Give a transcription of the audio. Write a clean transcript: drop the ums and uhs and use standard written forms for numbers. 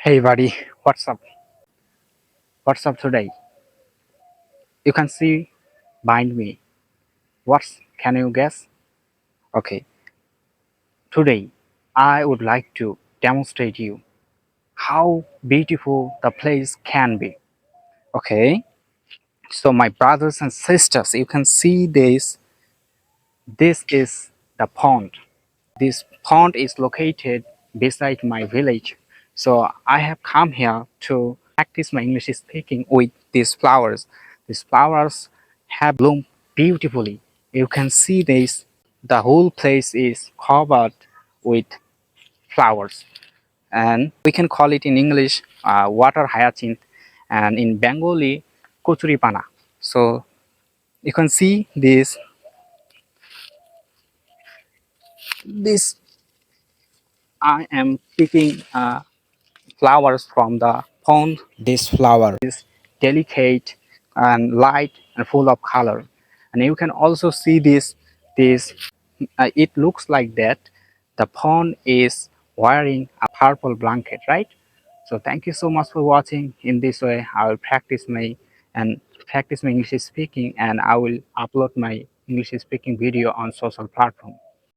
Hey buddy, what's up? What's up today? You can see behind me. Can you guess? Okay, today I would like to demonstrate you how beautiful the place can be. Okay, so my brothers and sisters, you can see this. This is the pond. This pond is located beside my village. So I have come here to practice my English speaking with these flowers. These flowers have bloomed beautifully. You can see this. The whole place is covered with flowers. And we can call it in English water hyacinth and in Bengali kuchuripana. So you can see this I am picking flowers from the pond. This flower is delicate and light and full of color, and you can also see this it looks like that the pond is wearing a purple blanket, right? So thank you so much for watching. In this way I will practice my English speaking, and I will upload my English speaking video on social platform.